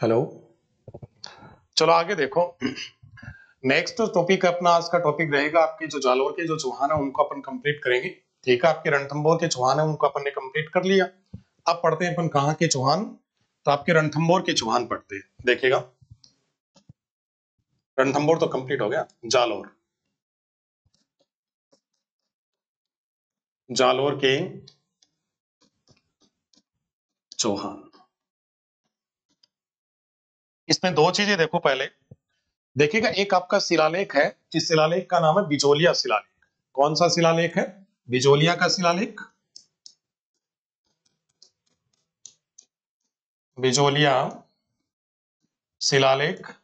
Hello. चलो आगे देखो। नेक्स्ट टॉपिक अपना आज का टॉपिक रहेगा आपके जो जालोर के जो चौहान है उनको अपन कंप्लीट करेंगे। ठीक है, आपके रणथंभौर के चौहान है उनको अपन ने कंप्लीट कर लिया। अब पढ़ते हैं अपन कहाँ के चौहान, तो आपके रणथंभौर के चौहान पढ़ते हैं। देखिएगा, रणथंभौर तो कंप्लीट हो गया, जालोर। जालोर के चौहान, इसमें दो चीजें देखो। पहले देखिएगा, एक आपका शिलालेख है, इस शिलालेख का नाम है बिजोलिया शिलालेख। कौन सा शिलालेख है? बिजोलिया का शिलालेख। बिजोलिया शिलालेख,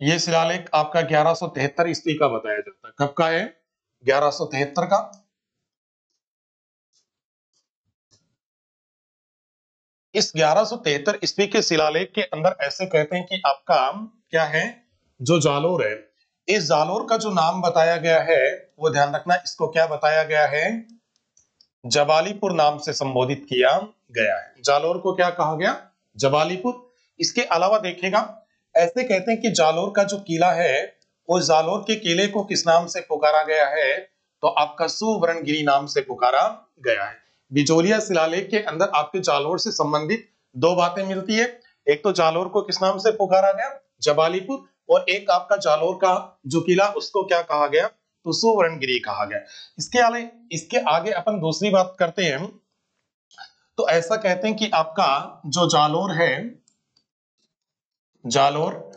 ये शिलालेख आपका 1173 ईस्वी का बताया जाता है। कब का है? 1173 का। इस 1173 ईस्वी के शिलालेख के अंदर ऐसे कहते हैं कि आपका क्या है, जो जालोर है, इस जालोर का जो नाम बताया गया है वो ध्यान रखना, इसको क्या बताया गया है? जबालीपुर नाम से संबोधित किया गया है। जालोर को क्या कहा गया? जबालीपुर। इसके अलावा देखिएगा, ऐसे कहते हैं कि जालोर का जो किला है, उस जालोर के किले को किस नाम से पुकारा गया है? तो आपका सुवर्णगिरी नाम से पुकारा गया है। बिजोलिया शिलालेख के अंदर आपके जालोर से संबंधित दो बातें मिलती है। एक तो जालोर को किस नाम से पुकारा गया? जबालीपुर। और एक आपका जालोर का जो किला, उसको क्या कहा गया? तो सुवर्णगिरी कहा गया। इसके आगे अपन दूसरी बात करते हैं। तो ऐसा कहते हैं कि आपका जो जालोर है, जालोर,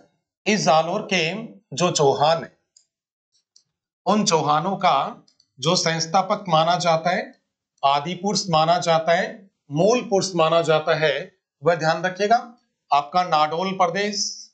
इस जालोर के जो चौहान है, उन चौहानों का जो संस्थापक माना जाता है, आदि पुरुष माना जाता है, मूल पुरुष माना जाता है, वह ध्यान रखिएगा आपका नाडोल प्रदेश।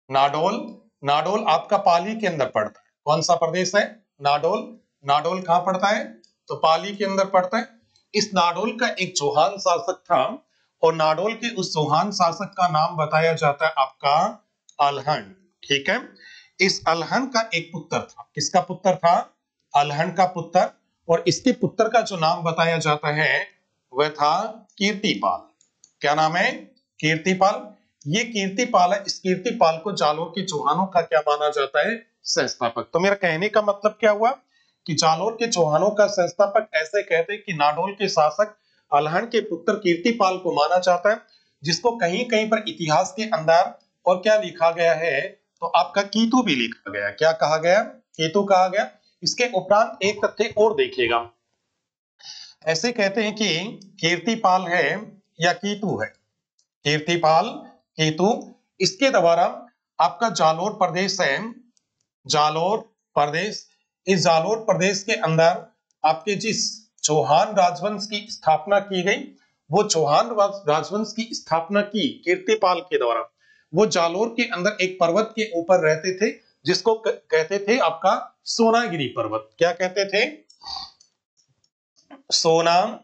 नाडोल, नाडोल आपका पाली के अंदर पड़ता है। कौन सा प्रदेश है? नाडोल। नाडोल कहां पड़ता है? तो पाली के अंदर पड़ता है। इस नाडोल का एक चौहान शासक था, और नाडोल के उस चौहान शासक का नाम बताया जाता है आपका अलहन। ठीक है, इस अलहन का एक पुत्र था। किसका पुत्र था? अलहन का पुत्र। और इसके पुत्र का जो नाम बताया जाता है वह था कीर्तिपाल। क्या नाम है? कीर्तिपाल। ये कीर्तिपाल है, इस कीर्तिपाल को जालोर के चौहानों का क्या माना जाता है? संस्थापक। तो मेरा कहने का मतलब क्या हुआ कि जालोर के चौहानों का संस्थापक ऐसे कहते हैं कि नाडोल के शासक अलहन के पुत्र कीर्तिपाल को माना जाता है, जिसको कहीं कहीं पर इतिहास के अंदर और क्या लिखा गया है, तो आपका कीतु भी लिखा गया। क्या कहा गया? कीतु कहा गया। इसके उपरांत एक तथ्य और देखिएगा, ऐसे कहते हैं कि कीर्तिपाल है या कीतु है, कीर्तिपाल, कीतु, इसके द्वारा आपका जालोर प्रदेश है, जालोर प्रदेश, इस जालोर प्रदेश के अंदर आपके जिस चौहान राजवंश की स्थापना की गई, वो चौहान राजवंश की स्थापना की कीर्तिपाल के द्वारा, वो जालोर के अंदर एक पर्वत के ऊपर रहते थे, जिसको कहते थे आपका सोनागिरी पर्वत। क्या कहते थे? सोनागिरी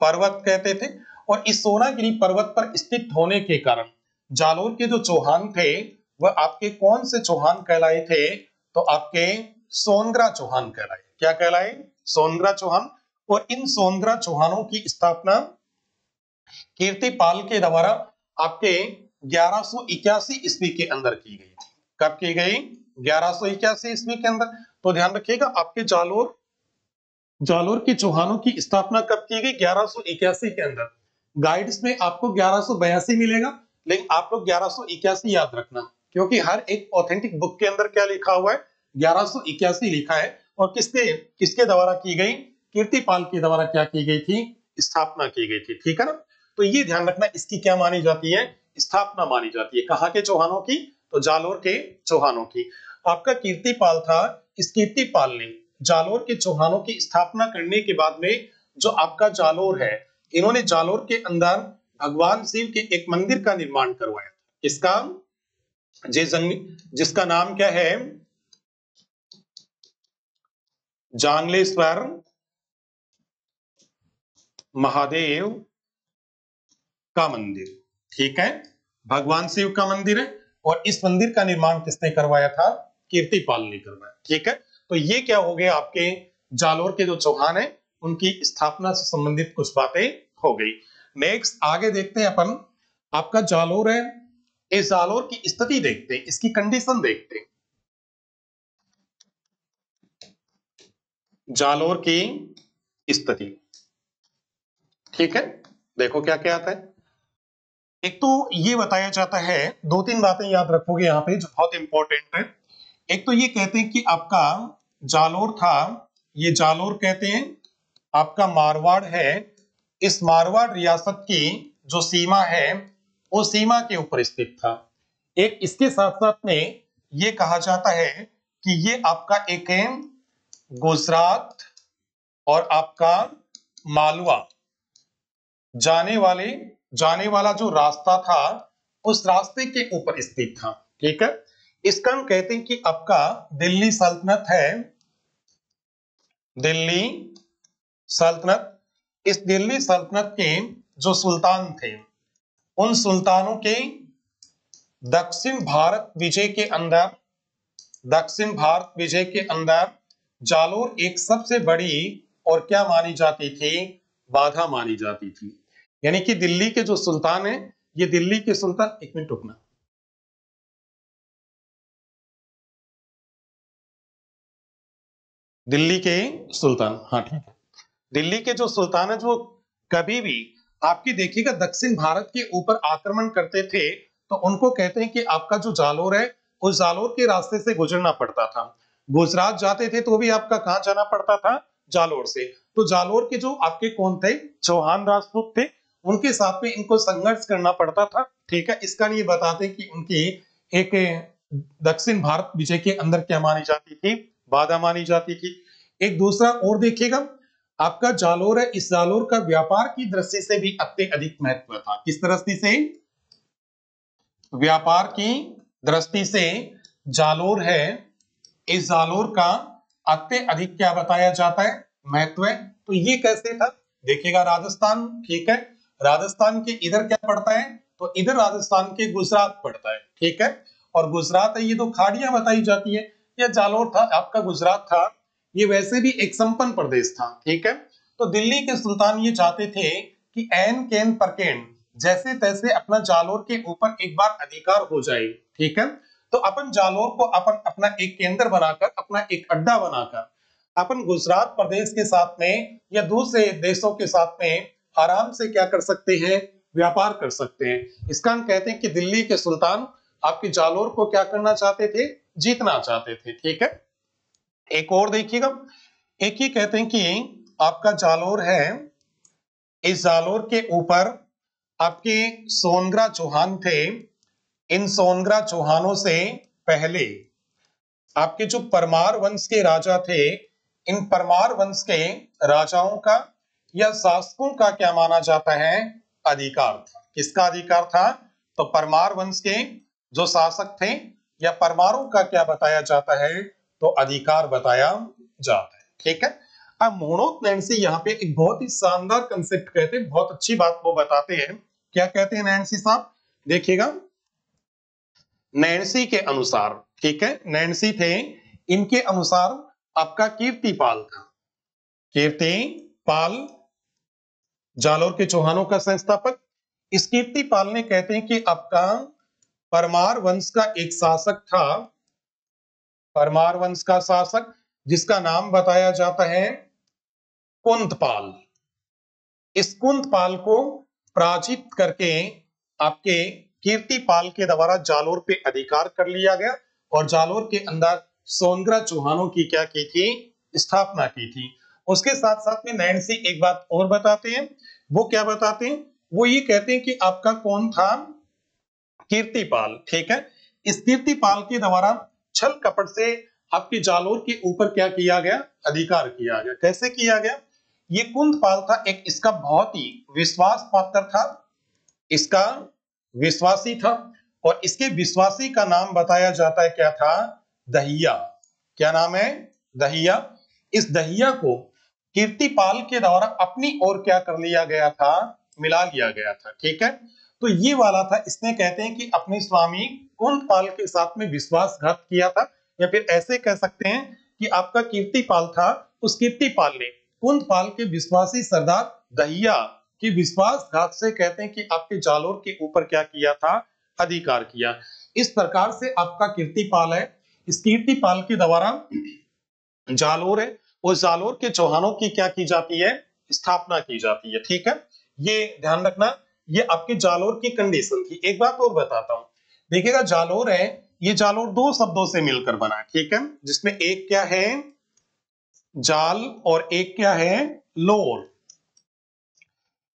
पर्वत कहते थे। और इस सोनागिरी पर्वत पर स्थित होने के कारण जालोर के जो चौहान थे वह आपके कौन से चौहान कहलाए थे? तो आपके सोनग्रा चौहान कहलाए। क्या कहलाए? सोनग्रा चौहान। और इन सोनग्रा चौहानों की स्थापना कीर्तिपाल के द्वारा आपके 1181 ईस्वी के अंदर की गई थी। कब की गई? 1181 ईस्वी के अंदर। तो ध्यान रखिएगा, आपके जालोर, जालोर के चौहानों की स्थापना कब की गई? 1181 के अंदर। गाइड्स में आपको 1182 मिलेगा, लेकिन आप लोग 1181 याद रखना, क्योंकि हर एक ऑथेंटिक बुक के अंदर क्या लिखा हुआ है? 1181 लिखा है। और किसके किसके द्वारा की गई? कीर्तिपाल के द्वारा क्या की गई थी? स्थापना की गई थी। ठीक है ना? तो ये ध्यान रखना, इसकी क्या मानी जाती है? स्थापना मानी जाती है। कहाँ के चौहानों की? तो जालोर के चौहानों की। आपका कीर्तिपाल था, इस कीर्तिपाल ने जालोर के चौहानों की स्थापना करने के बाद में जो आपका जालोर है, इन्होंने जालोर के अंदर भगवान शिव के एक मंदिर का निर्माण करवाया। इसका जिसका नाम क्या है? जांगलेश्वर महादेव का मंदिर। ठीक है, भगवान शिव का मंदिर है, और इस मंदिर का निर्माण किसने करवाया था? कीर्तिपाल ने करवाया। ठीक है, तो ये क्या हो गया, आपके जालोर के जो चौहान है उनकी स्थापना से संबंधित कुछ बातें हो गई। नेक्स्ट आगे देखते हैं अपन, आपका जालोर है, इस जालोर की स्थिति देखते हैं, इसकी कंडीशन देखते हैं। जालोर की स्थिति, ठीक है, देखो क्या क्या आता है। एक तो ये बताया जाता है, दो तीन बातें याद रखोगे यहाँ पे जो बहुत इंपॉर्टेंट है। एक तो ये कहते हैं कि आपका जालोर था, ये जालोर कहते हैं आपका मारवाड़ है, इस मारवाड़ रियासत की जो सीमा है वो सीमा के ऊपर स्थित था। एक इसके साथ साथ में ये कहा जाता है कि ये आपका एक है गुजरात और आपका मालवा जाने वाला जो रास्ता था उस रास्ते के ऊपर स्थित था, ठीक है। इसका हम कहते हैं कि आपका दिल्ली सल्तनत है, दिल्ली सल्तनत। इस दिल्ली सल्तनत के जो सुल्तान थे, उन सुल्तानों के दक्षिण भारत विजय के अंदर, दक्षिण भारत विजय के अंदर जालोर एक सबसे बड़ी और क्या मानी जाती थी, बाधा मानी जाती थी। यानी कि दिल्ली के जो सुल्तान है, ये दिल्ली के सुल्तान, एक मिनट रुकना, दिल्ली के सुल्तान, हाँ ठीक है, दिल्ली के जो सुल्तान है जो कभी भी आपकी देखिएगा दक्षिण भारत के ऊपर आक्रमण करते थे तो उनको कहते हैं कि आपका जो जालोर है उस जालोर के रास्ते से गुजरना पड़ता था। गुजरात जाते थे तो भी आपका कहां जाना पड़ता था, जालोर से। तो जालोर के जो आपके कौन थे, चौहान राजपूत थे, उनके साथ में इनको संघर्ष करना पड़ता था, ठीक है। इसका ये बताते कि उनकी एक दक्षिण भारत विजय के अंदर क्या मानी जाती थी, बाधा मानी जाती थी। एक दूसरा और देखिएगा, आपका जालोर है, इस जालोर का व्यापार की दृष्टि से भी अत्यधिक महत्व था। किस दृष्टि से, व्यापार की दृष्टि से जालोर है, इस जालोर का अत्यधिक क्या बताया जाता है, महत्व है। तो ये कैसे था, देखिएगा राजस्थान, ठीक है, राजस्थान के इधर क्या पड़ता है, तो इधर राजस्थान के गुजरात पड़ता है, ठीक है। और गुजरात है, ये तो खाड़ियां बताई जाती है, यह जालोर था आपका, गुजरात था, ये वैसे भी एक संपन्न प्रदेश था, ठीक है। तो दिल्ली के सुल्तान ये चाहते थे कि एन केन परकेन जैसे तैसे अपना जालोर के ऊपर एक बार अधिकार हो जाए, ठीक है। तो अपन जालोर को अपन अपना एक केंद्र बनाकर, अपना एक अड्डा बनाकर अपन गुजरात प्रदेश के साथ में या दूसरे देशों के साथ में आराम से क्या कर सकते हैं, व्यापार कर सकते हैं। इसका हम कहते हैं कि दिल्ली के सुल्तान आपके जालोर को क्या करना चाहते थे, जीतना चाहते थे, ठीक है। एक और देखिएगा, एक ही कहते हैं कि आपका जालोर है, इस जालोर के ऊपर आपके सोनग्रा चौहान थे, इन सोनग्रा चौहानों से पहले आपके जो परमार वंश के राजा थे, इन परमार वंश के राजाओं का या शासकों का क्या माना जाता है, अधिकार था। किसका अधिकार था, तो परमार वंश के जो शासक थे या परमारों का क्या बताया जाता है, तो अधिकार बताया जाता है, ठीक है। अब मोनोक नैन्सी यहाँ पे एक बहुत ही शानदार कंसेप्ट कहते हैं, बहुत अच्छी बात वो बताते हैं। क्या कहते हैं नैन्सी साहब, देखिएगा, नैन्सी के अनुसार, ठीक है, नैन्सी थे, इनके अनुसार आपका कीर्तिपाल था, कीर्तिपाल जालोर के चौहानों का संस्थापक। इस कीर्तिपाल ने कहते हैं कि आपका परमार वंश का एक शासक था, परमार वंश का शासक जिसका नाम बताया जाता है कुंतपाल। इस कुंतपाल को पराजित करके आपके कीर्तिपाल के द्वारा जालोर पे अधिकार कर लिया गया और जालोर के अंदर सोनग्रा चौहानों की क्या की थी, स्थापना की थी। उसके साथ साथ में नैन्सी एक बात और बताते हैं, वो क्या बताते हैं, वो ये कहते हैं कि आपका कौन था, कीर्तिपाल, ठीक है। इस कीर्तिपाल के द्वारा छल कपट से आपके जालोर के ऊपर क्या किया गया, अधिकार किया गया। कैसे किया गया, ये कुंतपाल था, एक इसका बहुत ही विश्वास पात्र था, इसका विश्वासी था, और इसके विश्वासी का नाम बताया जाता है क्या था, दहिया। क्या नाम है, दहिया। इस दहिया को कीर्तिपाल के द्वारा अपनी ओर क्या कर लिया गया था, मिला लिया गया था, ठीक है। तो ये वाला था, इसने कहते हैं कि अपने स्वामी कुंतपाल के साथ में विश्वासघात किया था, या फिर ऐसे कह सकते हैं कि आपका कीर्तिपाल था, उस कीर्तिपाल ने कुंतपाल के विश्वासी सरदार दहिया कि विश्वासघात से कहते हैं कि आपके जालोर के ऊपर क्या किया था, अधिकार किया। इस प्रकार से आपका कीर्तिपाल है, इस कीर्तिपाल के द्वारा जालोर है, उस जालोर के चौहानों की क्या की जाती है, स्थापना की जाती है। ठीक है, ये ध्यान रखना, ये आपके जालोर की कंडीशन थी। एक बात और बताता हूं, देखिएगा जालोर है, ये जालोर दो शब्दों से मिलकर बना है। ठीक है, जिसमें एक क्या है, जाल, और एक क्या है, लोर।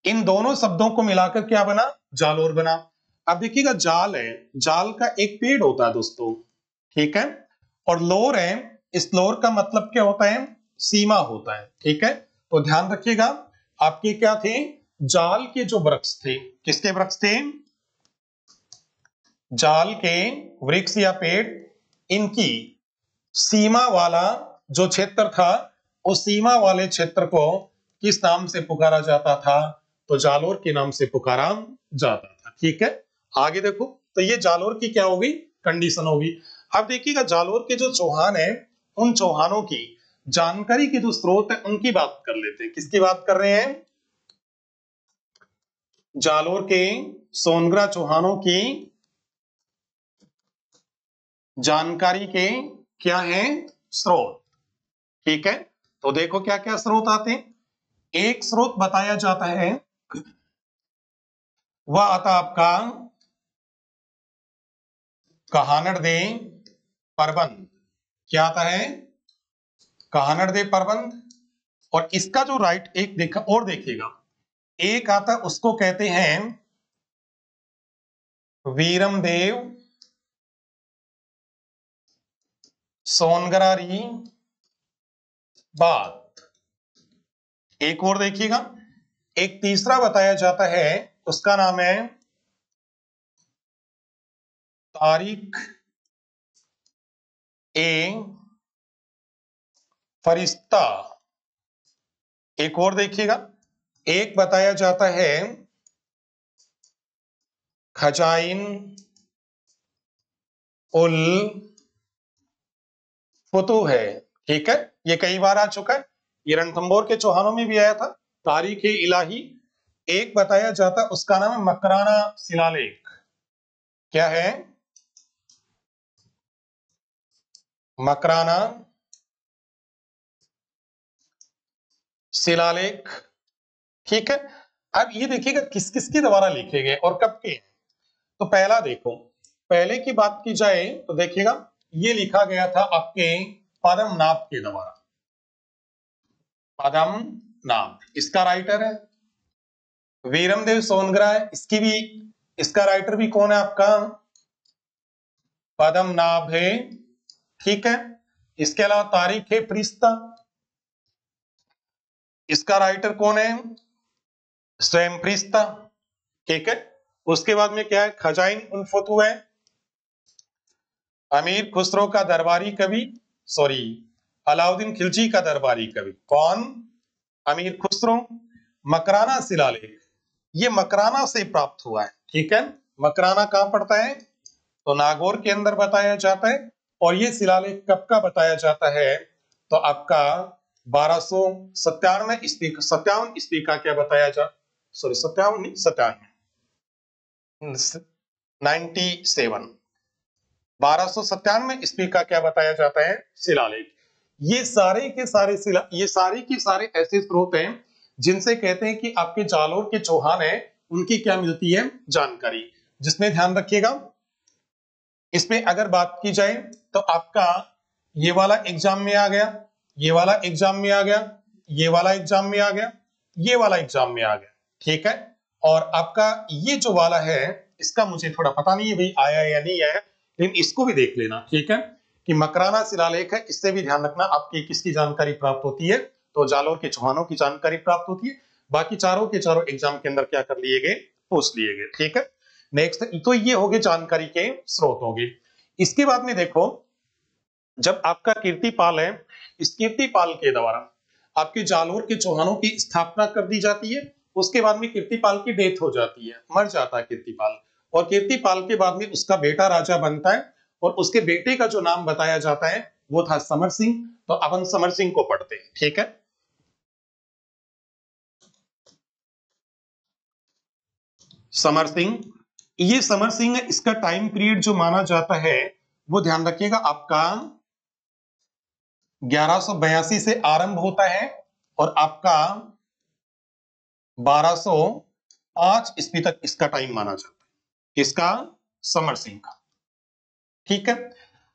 इन दोनों शब्दों को मिलाकर क्या बना, जालोर बना। अब देखिएगा जाल है, जाल का एक पेड़ होता है दोस्तों, ठीक है, और लोर है, इस लोर का मतलब क्या होता है, सीमा होता है। ठीक है, तो ध्यान रखिएगा, आपके क्या थे, जाल के जो वृक्ष थे, किसके वृक्ष थे, जाल के वृक्ष या पेड़, इनकी सीमा वाला जो क्षेत्र था, उस सीमा वाले क्षेत्र को किस नाम से पुकारा जाता था, तो जालोर के नाम से पुकारा जाता था। ठीक है, आगे देखो, तो ये जालोर की क्या होगी, कंडीशन होगी। अब देखिएगा जालोर के जो चौहान है, उन चौहानों की जानकारी के जो स्रोत है उनकी बात कर लेते हैं। किसकी बात कर रहे हैं, जालोर के सोनग्रा चौहानों की जानकारी के क्या है, स्रोत। ठीक है, तो देखो क्या क्या स्रोत आते हैं। एक स्रोत बताया जाता है, वह आता आपका कहानड़ दे प्रबंध। क्या आता है, कहानड़ दे प्रबंध। और इसका जो राइट एक देखा और देखिएगा, एक आता उसको कहते हैं वीरमदेव सोनगरारी बात। एक और देखिएगा, एक तीसरा बताया जाता है, उसका नाम है तारिक ए फरिश्ता। एक और देखिएगा, एक बताया जाता है खजाइन उल फुतू है। ठीक है, ये कई बार आ चुका है, ये रणथंभौर के चौहानों में भी आया था, तारीख इलाही। एक बताया जाता, उसका नाम है मकराना शिलालेख। क्या है, मकराना शिलालेख। ठीक है, अब ये देखिएगा किस किस के द्वारा लिखे गए और कब के। तो पहला देखो, पहले की बात की जाए तो देखिएगा, ये लिखा गया था आपके पद्मनाभ के द्वारा। पद्मनाभ इसका राइटर है, वीरमदेव सोनग्रा है, इसकी भी, इसका राइटर भी कौन है आपका, पद्मनाभ है। ठीक है, इसके अलावा तारीख है फरिश्ता, इसका राइटर कौन है, स्वयं फरिश्ता। ठीक है, उसके बाद में क्या है, खजाइन उल फुतू है, अमीर खुसरो का दरबारी कवि, सॉरी अलाउद्दीन खिलजी का दरबारी कवि। कौन, अमीर खुसरो। मकराना शिलालेख, ये मकराना से प्राप्त हुआ है। ठीक है, मकराना कहां पड़ता है, तो नागौर के अंदर बताया जाता है। और ये शिलालेख कब का बताया जाता है, तो आपका 1297 ईस्वी, 57 ईस्वी का क्या बताया जा, सॉरी 57 नहीं, 97 1297 ईस्वी का क्या बताया जाता है, शिलालेख। ये सारे के सारे ये सारे के सारे ऐसे स्रोत हैं जिनसे कहते हैं कि आपके जालोर के चौहान है, उनकी क्या मिलती है, जानकारी। जिसमें ध्यान रखिएगा, इसमें अगर बात की जाए तो आपका ये वाला एग्जाम में आ गया, ये वाला एग्जाम में आ गया, ये वाला एग्जाम में आ गया, ये वाला एग्जाम में आ गया। ठीक है, और आपका ये जो वाला है, इसका मुझे थोड़ा पता नहीं है भाई आया या नहीं आया, लेकिन इसको भी देख लेना। ठीक है, कि मकराना शिलालेख है, इससे भी ध्यान रखना आपकी किसकी जानकारी प्राप्त होती है, तो जालोर के चौहानों की जानकारी प्राप्त होती है। बाकी चारों के चारों एग्जाम के अंदर क्या कर लिए गए, पूछ लिए गए। ठीक है, नेक्स्ट, तो ये हो गए जानकारी के स्रोत हो गए। इसके बाद में देखो, जब आपका कीर्तिपाल है, इस कीर्तिपाल के द्वारा आपके जालोर के चौहानों की स्थापना कर दी जाती है। उसके बाद में कीर्तिपाल की डेथ हो जाती है, मर जाता है कीर्तिपाल, और कीर्तिपाल के बाद में उसका बेटा राजा बनता है, और उसके बेटे का जो नाम बताया जाता है वो था समर सिंह। तो अपन समर सिंह को पढ़ते हैं। ठीक है, समर सिंह, ये समर सिंह है, इसका टाइम पीरियड जो माना जाता है वो ध्यान रखिएगा आपका 1182 से आरंभ होता है और आपका 1205 ईस्वी तक इसका टाइम माना जाता है। इसका समर सिंह का, ठीक है।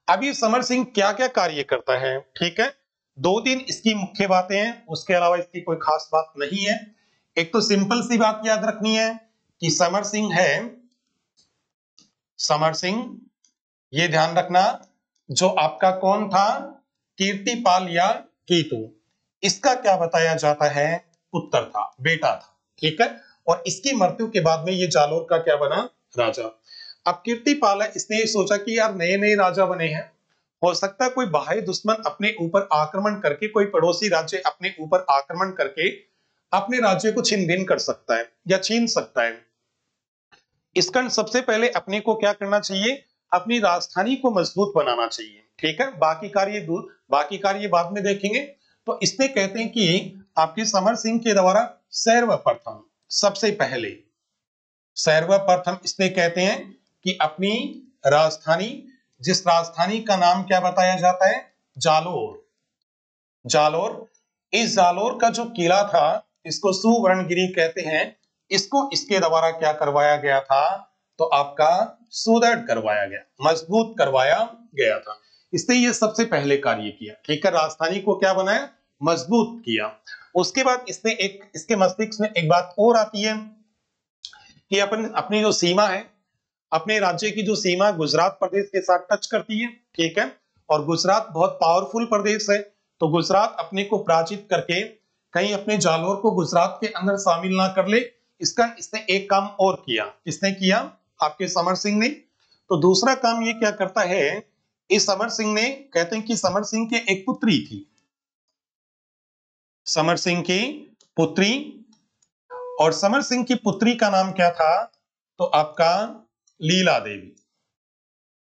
अब ये समर सिंह क्या क्या कार्य करता है, ठीक है। दो तीन इसकी मुख्य बातें हैं, उसके अलावा इसकी कोई खास बात नहीं है। एक तो सिंपल सी बात याद रखनी है कि समर सिंह है, समर सिंह, ये ध्यान रखना, जो आपका कौन था, कीर्तिपाल या कीतु, इसका क्या बताया जाता है, पुत्र था, बेटा था, ठीक है। और इसकी मृत्यु के बाद में ये जालोर का क्या बना, राजा। अब कीर्तिपाल है, इसने ये सोचा कि यार नए नए राजा बने हैं, हो सकता है कोई बाहरी दुश्मन अपने ऊपर आक्रमण करके, कोई पड़ोसी राज्य अपने ऊपर आक्रमण करके अपने राज्य को छिन भिन कर सकता है या छीन सकता है। इसका सबसे पहले अपने को क्या करना चाहिए, अपनी राजधानी को मजबूत बनाना चाहिए, ठीक है। बाकी कार्य बाद में देखेंगे। तो इसने कहते हैं कि आपके समर सिंह के द्वारा सर्वप्रथम, सबसे पहले सर्वप्रथम इसने कहते हैं कि अपनी राजधानी, जिस राजधानी का नाम क्या बताया जाता है, जालोर, जालोर, इस जालोर का जो किला था इसको सुवर्णगिरी कहते हैं, इसको इसके द्वारा क्या करवाया गया था, तो आपका सुदृढ़ करवाया गया, मजबूत करवाया गया था। इसने ये सबसे पहले कार्य किया, ठीक है, राजधानी को क्या बनाया, मजबूत किया। उसके बाद इसने एक, इसके मस्तिष्क में एक बात और आती है कि अपनी जो सीमा है, अपने राज्य की जो सीमा गुजरात प्रदेश के साथ टच करती है, ठीक है, और गुजरात बहुत पावरफुल प्रदेश है, तो गुजरात अपने को पराजित करके कहीं अपने जालोर को गुजरात के अंदर शामिल ना कर ले, इसका इसने एक काम और किया। किसने किया, आपके समर सिंह ने। तो दूसरा काम ये क्या करता है, इस समर सिंह ने, कहते हैं कि समर सिंह की एक पुत्री थी, समर सिंह की पुत्री, और समर सिंह की पुत्री का नाम क्या था, तो आपका लीला देवी।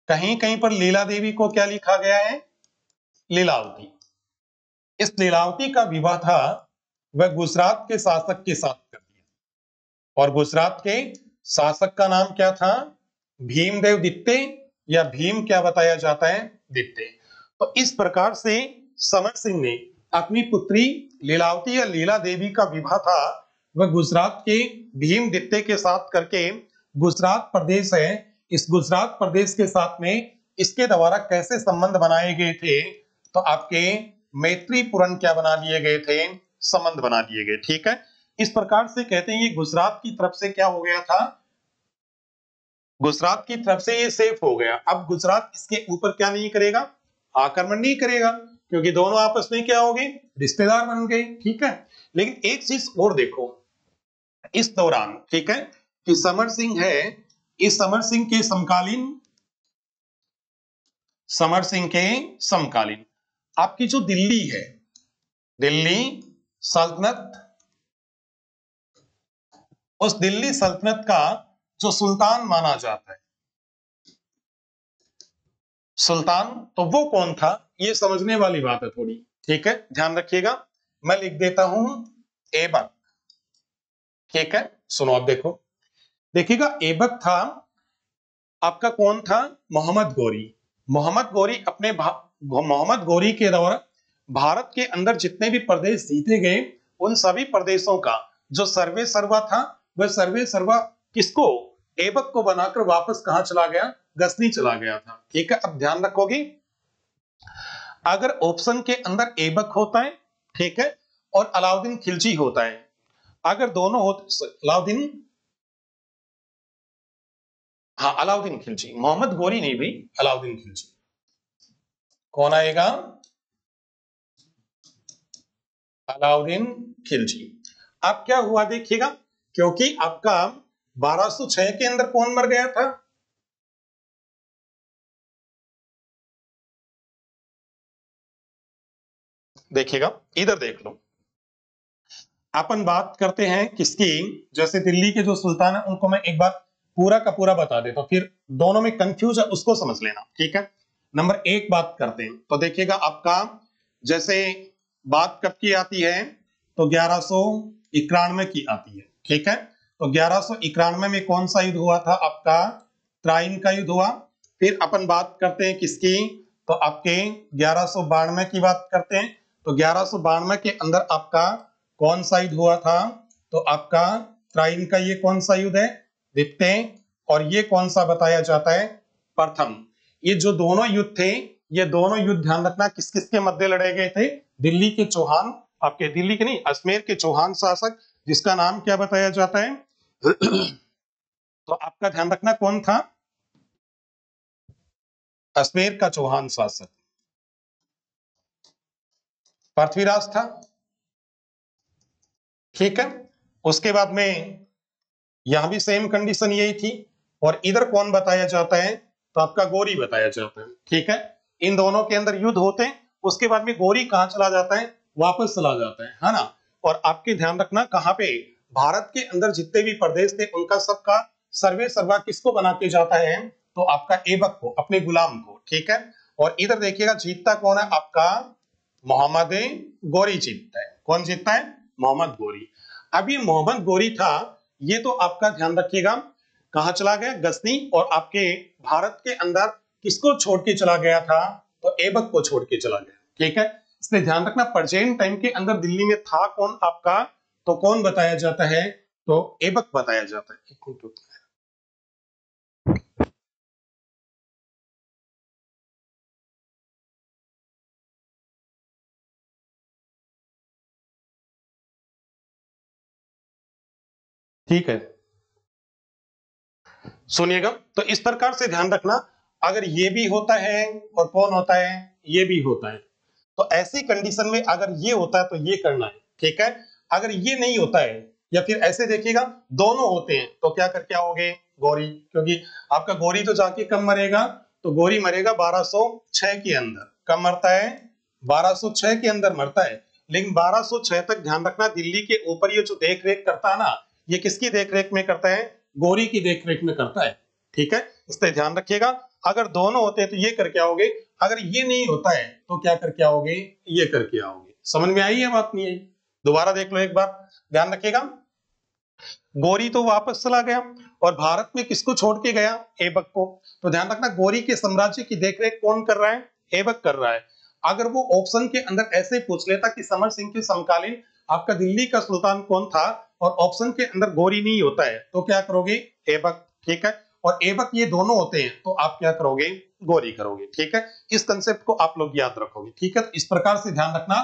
कहीं कहीं पर लीला देवी को क्या लिखा गया है, लीलावती। इस लीलावती का विवाह था वह गुजरात के शासक के साथ कर दिया, और गुजरात के शासक का नाम क्या था, भीमदेव दित्ते, या भीम क्या बताया जाता है, दित्ते। तो इस प्रकार से समर सिंह ने अपनी पुत्री लीलावती या लीला देवी का विवाह था वह गुजरात के भीम दित्ते के साथ करके, गुजरात प्रदेश है, इस गुजरात प्रदेश के साथ में इसके द्वारा कैसे संबंध बनाए गए थे, तो आपके मैत्रीपूर्ण क्या बना दिए गए थे, संबंध बना दिए गए, ठीक है। इस प्रकार से कहते हैं ये गुजरात की तरफ से क्या हो गया था, गुजरात की तरफ से ये सेफ हो गया। अब गुजरात इसके ऊपर क्या नहीं करेगा, आक्रमण नहीं करेगा, क्योंकि दोनों आपस में क्या हो गए, रिश्तेदार बन गए, ठीक है। लेकिन एक चीज और देखो इस दौरान, ठीक है, कि समर सिंह है, इस समर सिंह के समकालीन, समर सिंह के समकालीन आपकी जो दिल्ली है, दिल्ली सल्तनत, उस दिल्ली सल्तनत का जो सुल्तान माना जाता है, सुल्तान, तो वो कौन था, ये समझने वाली बात है थोड़ी, ठीक है, ध्यान रखिएगा। मैं लिख देता हूं ऐबक, ठीक है, सुनो आप देखो, देखिएगा ऐबक था आपका, कौन था, मोहम्मद गोरी। मोहम्मद गोरी अपने मोहम्मद गोरी के द्वारा भारत के अंदर जितने भी प्रदेश जीते गए, उन सभी प्रदेशों का जो सर्वे सर्वा था, वह सर्वे सर्वा किसको, ऐबक को बनाकर वापस कहां चला गया, गजनी चला गया था, ठीक है। अब ध्यान रखोगे, अगर ऑप्शन के अंदर ऐबक होता है, ठीक है, और अलाउद्दीन खिलजी होता है, अगर दोनों होते, अलाउद्दीन, हाँ अलाउद्दीन खिलजी, मोहम्मद गोरी नहीं भाई, अलाउद्दीन खिलजी, कौन आएगा, अलाउद्दीन खिलजी। अब क्या हुआ देखिएगा, क्योंकि आपका 1206 के अंदर कौन मर गया था, देखिएगा इधर देख लो, अपन बात करते हैं किसकी, जैसे दिल्ली के जो सुल्तान है उनको मैं एक बार पूरा का पूरा बता देता हूं, फिर दोनों में कंफ्यूज है उसको समझ लेना, ठीक है। नंबर एक बात करते हैं, तो देखिएगा आपका जैसे बात कब की आती है, तो 1191 की आती है, ठीक है। तो 1191 में कौन सा युद्ध हुआ था आपका? त्राइन का युद्ध हुआ। फिर अपन बात करते हैं किसकी? तो आपके 1192 की बात करते हैं। तो 1192 के अंदर आपका कौन सा युद्ध हुआ था? तो आपका त्राइन का ये कौन सा युद्ध है? द्वितीय। और ये कौन सा बताया जाता है? प्रथम। ये जो दोनों युद्ध थे, ये दोनों युद्ध ध्यान रखना किस किस के मध्य लड़े गए थे? दिल्ली के चौहान, आपके दिल्ली के नहीं, अजमेर के चौहान शासक, जिसका नाम क्या बताया जाता है? तो आपका ध्यान रखना कौन था? अजमेर का चौहान शासक पृथ्वीराज था। ठीक है। उसके बाद में यहां भी सेम कंडीशन यही थी। और इधर कौन बताया जाता है? तो आपका गौरी बताया जाता है। ठीक है। इन दोनों के अंदर युद्ध होते हैं। उसके बाद में गौरी कहां चला जाता है? वापस चला जाता है ना। और आपके ध्यान रखना कहां पे? भारत के अंदर जितने भी प्रदेश थे उनका सबका सर्वे सर्वा किसको बना के जाता है? तो आपका ऐबक को, अपने गुलाम को। ठीक है। और इधर देखिएगा जीतता कौन है? आपका मोहम्मद गौरी जीतता है। कौन जीतता है? मोहम्मद गौरी। अब ये मोहम्मद गौरी था, ये तो आपका ध्यान रखिएगा कहां चला गया? गजनी। और आपके भारत के अंदर किसको छोड़ के चला गया था? तो ऐबक को छोड़ के चला गया। ठीक है। इसलिए ध्यान रखना प्रेजेंट टाइम के अंदर दिल्ली में था कौन आपका? तो कौन बताया जाता है? तो ऐबक बताया जाता है। ठीक है, सुनिएगा। तो इस प्रकार से ध्यान रखना, अगर ये भी होता है और कौन होता है? ये भी होता है। तो ऐसी कंडीशन में अगर ये होता है तो ये करना है। ठीक है। अगर ये नहीं होता है या फिर ऐसे देखिएगा दोनों होते हैं तो क्या करके आओगे? गौरी। क्योंकि आपका गौरी तो जाके कब मरेगा? तो गौरी मरेगा 1206 के अंदर। कब मरता है? 1206 के अंदर मरता है। लेकिन 1206 तक ध्यान रखना दिल्ली के ऊपर ये जो देख रेख करता है ना, ये किसकी देख रेख में करता है? गौरी की देख रेख में करता है। ठीक है। इसलिए ध्यान रखिएगा अगर दोनों होते हैं तो ये करके आओगे, अगर ये नहीं होता है तो क्या करके आओगे? ये करके आओगे। समझ में आई है बात? नहीं आई? दोबारा देख लो एक बार, ध्यान रखिएगा। गौरी तो वापस चला गया और भारत में किसको छोड़ के गया? ऐबक को। तो ध्यान रखना गौरी के साम्राज्य की देखरेख कौन कर रहा है? ऐबक कर रहा है। अगर वो ऑप्शन के अंदर ऐसे पूछ लेता कि समर सिंह के समकालीन आपका दिल्ली का सुल्तान कौन था और ऑप्शन के अंदर गौरी नहीं होता है तो क्या करोगे? ऐबक। ठीक है। और ऐबक ये दोनों होते हैं तो आप क्या करोगे? गौरी करोगे। ठीक है। इस कंसेप्ट को आप लोग याद रखोगे। ठीक है। इस प्रकार से ध्यान रखना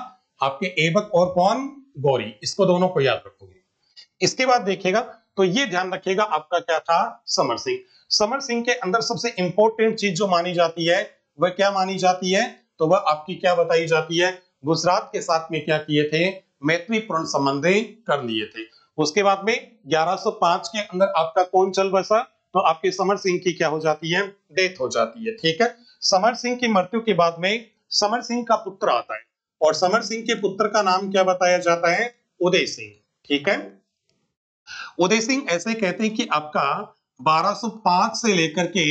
आपके ऐबक और कौन? गौरी। इसको दोनों को याद रखोगे। इसके बाद देखिएगा तो ये ध्यान रखिएगा आपका क्या था? समर सिंह। समर सिंह के अंदर सबसे इंपॉर्टेंट चीज जो मानी जाती है वह क्या मानी जाती है? तो वह आपकी क्या बताई जाती है? गुजरात के साथ में क्या किए थे? मैत्रीपूर्ण संबंध कर लिए थे। उसके बाद में 1105 के अंदर आपका कौन चल बसा? तो आपके समर सिंह की क्या हो जाती है? डेथ हो जाती है। ठीक है। समर सिंह की मृत्यु के बाद में समर सिंह का पुत्र आता है और समर सिंह के पुत्र का नाम क्या बताया जाता है? उदय सिंह। ठीक है। उदय सिंह ऐसे कहते हैं कि आपका 1205 से लेकर के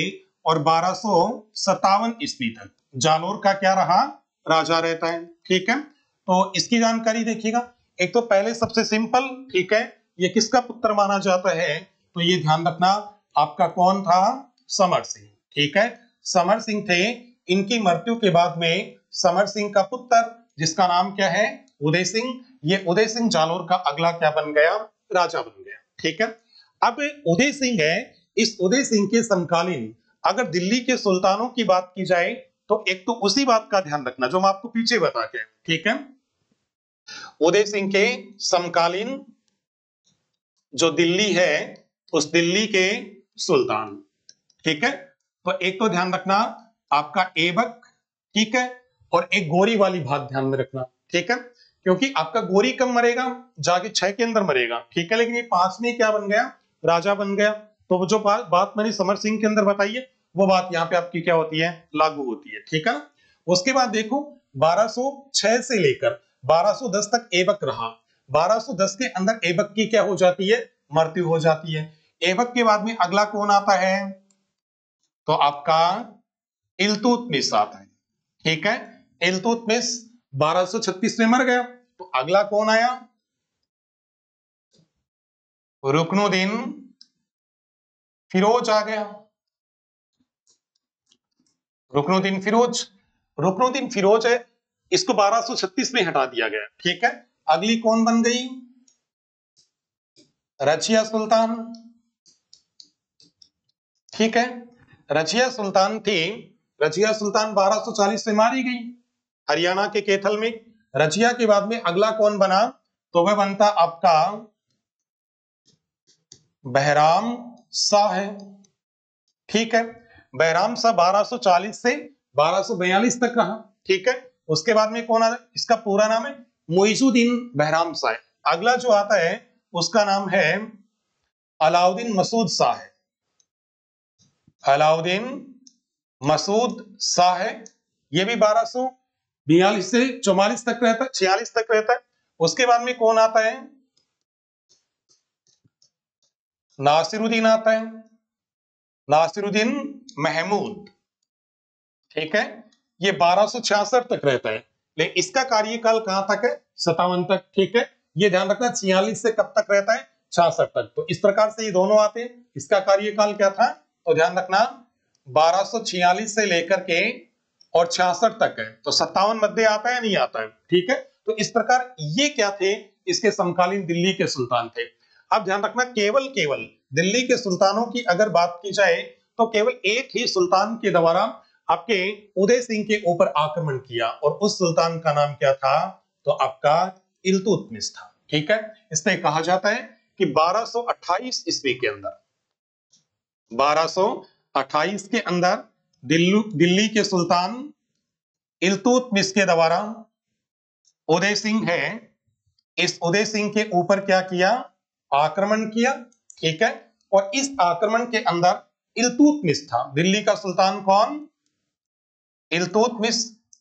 और 1257 ईस्वी तक जालोर का क्या रहा? राजा रहता है। ठीक है। तो इसकी जानकारी देखिएगा। एक तो पहले सबसे सिंपल, ठीक है, ये किसका पुत्र माना जाता है? तो ये ध्यान रखना आपका कौन था? समर सिंह। ठीक है। समर सिंह थे। इनकी मृत्यु के बाद में समर सिंह का पुत्र जिसका नाम क्या है? उदय सिंह। ये उदय सिंह जालोर का अगला क्या बन गया? राजा बन गया। ठीक है। अब उदय सिंह है, इस उदय सिंह के समकालीन अगर दिल्ली के सुल्तानों की बात की जाए तो एक तो उसी बात का ध्यान रखना जो मैं आपको पीछे बता के, ठीक है, उदय सिंह के समकालीन जो दिल्ली है उस दिल्ली के सुल्तान। ठीक है। तो एक तो ध्यान रखना आपका ऐबक, ठीक है, और एक गोरी वाली बात ध्यान में रखना। ठीक है। क्योंकि आपका गोरी कब मरेगा? जाके 6 के अंदर मरेगा। ठीक है। लेकिन ये 5 में क्या बन गया? राजा बन गया। तो वो जो बात मैंने समर सिंह के अंदर बताई है वो बात यहाँ पे आपकी क्या होती है? लागू होती है। ठीक है ना। उसके बाद देखो 1206 से लेकर 1210 तक ऐबक रहा। 1210 के अंदर ऐबक की क्या हो जाती है? मृत्यु हो जाती है। ऐबक के बाद में अगला कौन आता है? तो आपका इल्तुतमिश आता है। ठीक है। इल्तुतमिश 1236 में मर गया। तो अगला कौन आया? रुकनुद्दीन फिरोज आ गया। रुकनुद्दीन फिरोज, रुकनुद्दीन फिरोज है, इसको 1236 में हटा दिया गया। ठीक है, अगली कौन बन गई? रजिया सुल्तान। ठीक है, रजिया सुल्तान थी, रजिया सुल्तान 1240 में मारी गई हरियाणा के कैथल में। रजिया के बाद में अगला कौन बना? तो वह बनता आपका बहराम शाह है। ठीक है, बहराम शाह 1240 से 1242 तक रहा। ठीक है, उसके बाद में कौन आता है? इसका पूरा नाम है मुइजुद्दीन बहराम शाह। अगला जो आता है उसका नाम है अलाउद्दीन मसूद शाह है। अलाउद्दीन मसूद शाह है, ये भी 1242 से 44 तक रहता है, 46 तक रहता है। उसके बाद में कौन आता है? नासिरुद्दीन आता है, नासिरुद्दीन महमूद। ठीक है, ये 1266 तक रहता है, लेकिन इसका कार्यकाल कहां तक है? 57 तक। ठीक है, ये ध्यान रखना 46 से कब तक रहता है? 66 तक। तो इस प्रकार से ये दोनों आते हैं। इसका कार्यकाल क्या था? तो ध्यान रखना 1246 से लेकर के और 66 तक है, तो 57 मध्य आता है नहीं आता है। ठीक है, तो इस प्रकार ये क्या थे? इसके समकालीन दिल्ली के सुल्तान थे। अब ध्यान रखना केवल केवल दिल्ली के सुल्तानों की अगर बात की जाए तो केवल एक ही सुल्तान के द्वारा आपके उदय सिंह के ऊपर आक्रमण किया, और उस सुल्तान का नाम क्या था? तो आपका इल्तुतमिश था। ठीक है, इसमें कहा जाता है कि 1228 ईस्वी के अंदर, 1228 के अंदर दिल्ली के सुल्तान इल्तुतमिश के द्वारा उदय सिंह है, इस उदय सिंह के ऊपर क्या किया? आक्रमण किया। ठीक है, और इस आक्रमण के अंदर इल्तुतमिश था। दिल्ली का सुल्तान कौन? इल्तुतमिश।